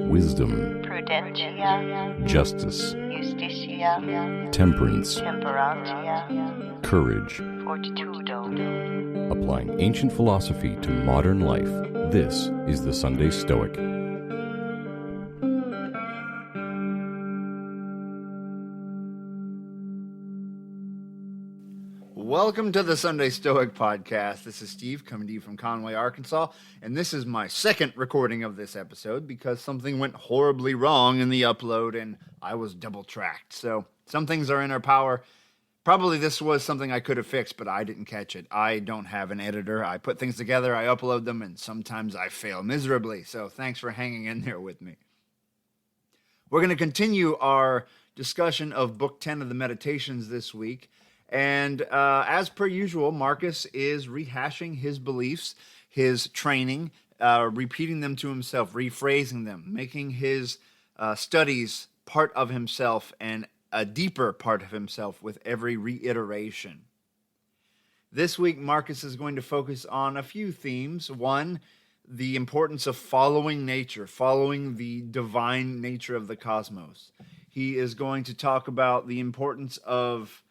wisdom, prudentia, justice, justitia, temperance, temperantia, courage. fortitudo. Applying ancient philosophy to modern life, this is the Sunday Stoic. Welcome to the Sunday Stoic podcast. This is Steve coming to you from Conway, Arkansas, and this is my second recording of this episode because something went horribly wrong in the upload and I was double-tracked. So some things are in our power. Probably this was something I could have fixed, but I didn't catch it. I don't have an editor. I put things together, I upload them, and sometimes I fail miserably. So thanks for hanging in there with me. We're going to continue our discussion of Book 10 of the Meditations this week. And as per usual, Marcus is rehashing his beliefs, his training, repeating them to himself, rephrasing them, making his studies part of himself and a deeper part of himself with every reiteration. This week, Marcus is going to focus on a few themes. One, the importance of following nature, following the divine nature of the cosmos. He is going to talk about the importance of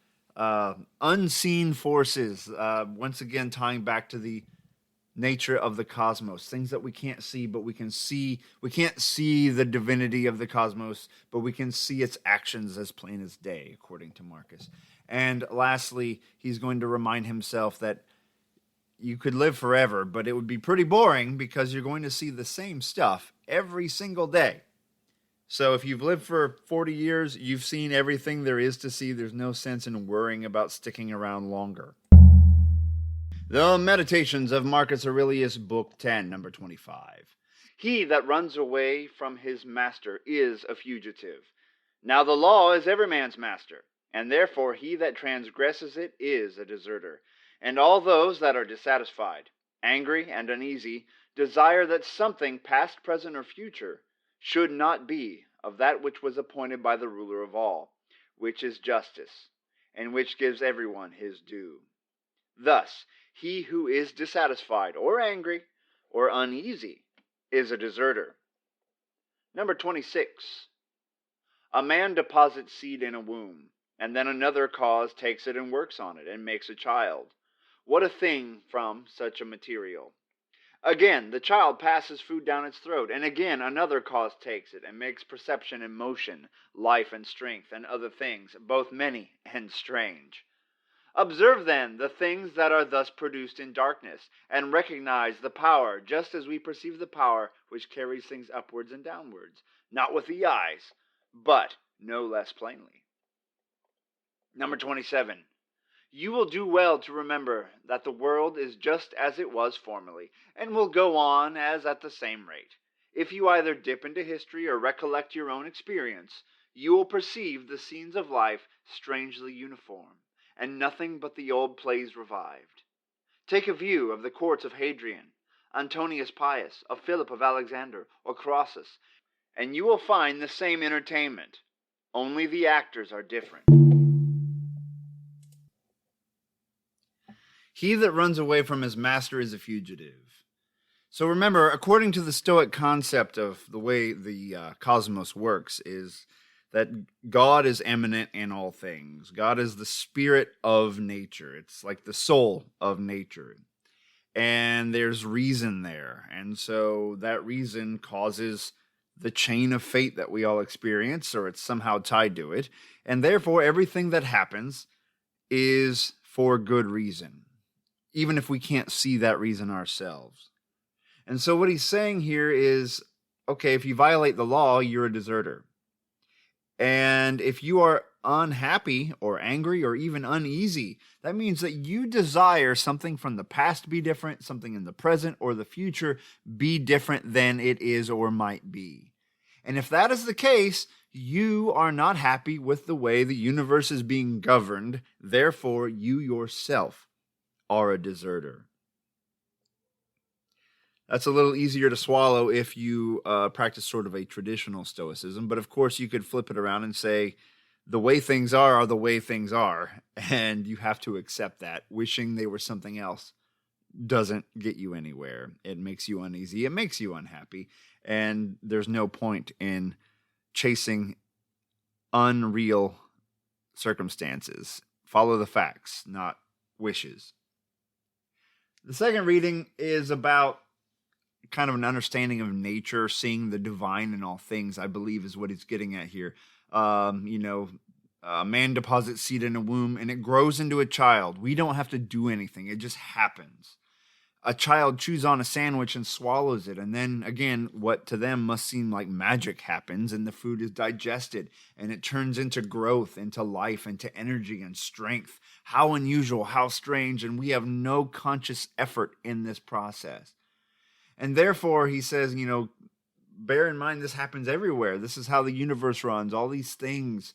unseen forces, once again tying back to the nature of the cosmos, things that we can't see, but we can see. We can't see the divinity of the cosmos, but we can see its actions as plain as day, according to Marcus. And lastly, he's going to remind himself that you could live forever, but it would be pretty boring because you're going to see the same stuff every single day. So if you've lived for 40 years, you've seen everything there is to see. There's no sense in worrying about sticking around longer. The Meditations of Marcus Aurelius, Book 10, number 25. He that runs away from his master is a fugitive. Now the law is every man's master, and therefore he that transgresses it is a deserter. And all those that are dissatisfied, angry, and uneasy, desire that something, past, present, or future, should not be of that which was appointed by the ruler of all, which is justice, and which gives everyone his due. Thus, he who is dissatisfied, or angry, or uneasy, is a deserter. Number 26. A man deposits seed in a womb, and then another cause takes it and works on it, and makes a child. What a thing from such a material! Again, the child passes food down its throat, and again another cause takes it and makes perception and motion, life and strength, and other things, both many and strange. Observe then the things that are thus produced in darkness, and recognize the power, just as we perceive the power which carries things upwards and downwards, not with the eyes, but no less plainly. Number 27. You will do well to remember that the world is just as it was formerly, and will go on as at the same rate. If you either dip into history or recollect your own experience, you will perceive the scenes of life strangely uniform, and nothing but the old plays revived. Take a view of the courts of Hadrian, Antonius Pius, of Philip of Alexander, or Crassus, and you will find the same entertainment, only the actors are different. He that runs away from his master is a fugitive. So remember, according to the Stoic concept of the way the cosmos works, is that God is immanent in all things. God is the spirit of nature. It's like the soul of nature. And there's reason there. And so that reason causes the chain of fate that we all experience, or it's somehow tied to it. And therefore, everything that happens is for good reason, even if we can't see that reason ourselves. And so what he's saying here is, okay, if you violate the law, you're a deserter. And if you are unhappy or angry or even uneasy, that means that you desire something from the past be different, something in the present or the future be different than it is or might be. And if that is the case, you are not happy with the way the universe is being governed. Therefore, you yourself are a deserter. That's a little easier to swallow if you practice sort of a traditional stoicism, but of course you could flip it around and say the way things are the way things are, and you have to accept that. Wishing they were something else doesn't get you anywhere. It makes you uneasy. It makes you unhappy. And there's no point in chasing unreal circumstances. Follow the facts, not wishes. The second reading is about kind of an understanding of nature, seeing the divine in all things, I believe is what he's getting at here. A man deposits seed in a womb and it grows into a child. We don't have to do anything. It just happens. A child chews on a sandwich and swallows it. And then again, what to them must seem like magic happens, and the food is digested and it turns into growth, into life, into energy and strength. How unusual, how strange. And we have no conscious effort in this process. And therefore, he says, bear in mind, this happens everywhere. This is how the universe runs. All these things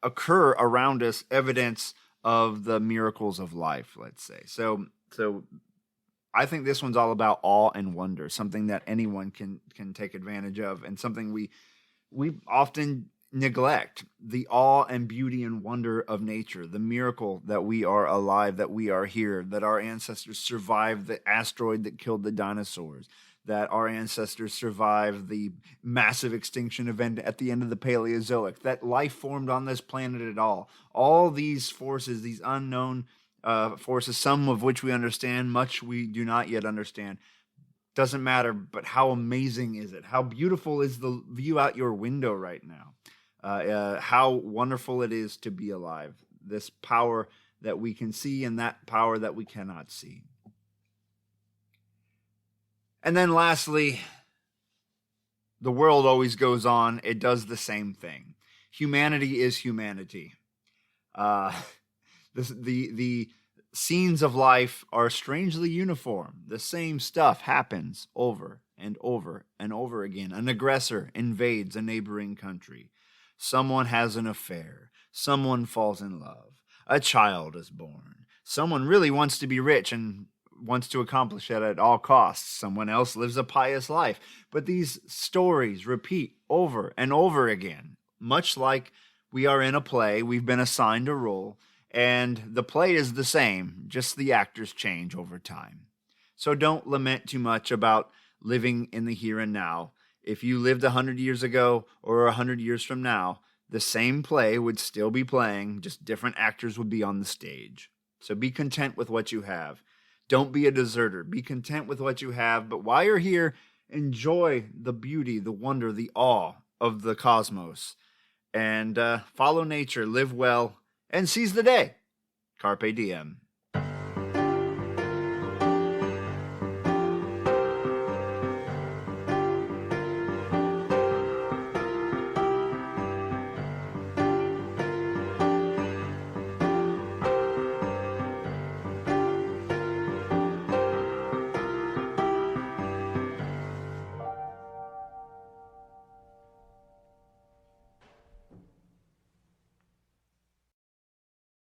occur around us, evidence of the miracles of life, let's say. So I think this one's all about awe and wonder, something that anyone can take advantage of, and something we often neglect: the awe and beauty and wonder of nature, the miracle that we are alive, that we are here, that our ancestors survived the asteroid that killed the dinosaurs, that our ancestors survived the massive extinction event at the end of the Paleozoic, that life formed on this planet at all. All these forces, these unknown forces, some of which we understand, much we do not yet understand. Doesn't matter, but how amazing is it? How beautiful is the view out your window right now? How wonderful it is to be alive. This power that we can see and that power that we cannot see. And then lastly, the world always goes on. It does the same thing. Humanity is humanity. The scenes of life are strangely uniform. The same stuff happens over and over and over again. An aggressor invades a neighboring country. Someone has an affair. Someone falls in love. A child is born. Someone really wants to be rich and wants to accomplish it at all costs. Someone else lives a pious life. But these stories repeat over and over again. Much like we are in a play, we've been assigned a role, and the play is the same, just the actors change over time. So don't lament too much about living in the here and now. If you lived 100 years ago or 100 years from now, the same play would still be playing, just different actors would be on the stage. So be content with what you have. Don't be a deserter. Be content with what you have, but while you're here, enjoy the beauty, the wonder, the awe of the cosmos. And follow nature, live well, and seize the day. Carpe diem.